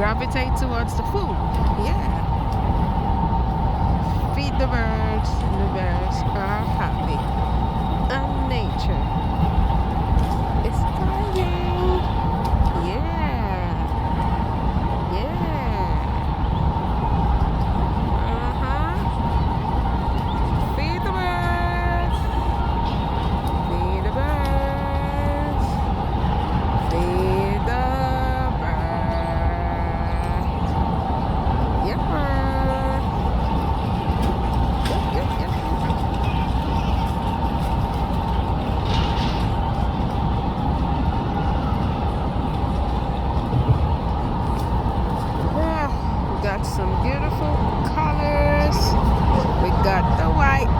gravitate towards the food. Yeah. Feed the birds, and the birds are happy. And nature is thriving. Yeah. Yeah. Feed the birds. Feed the birds. Feed the birds. Yeah. Yep. Yeah, we got some beautiful colors. We got the white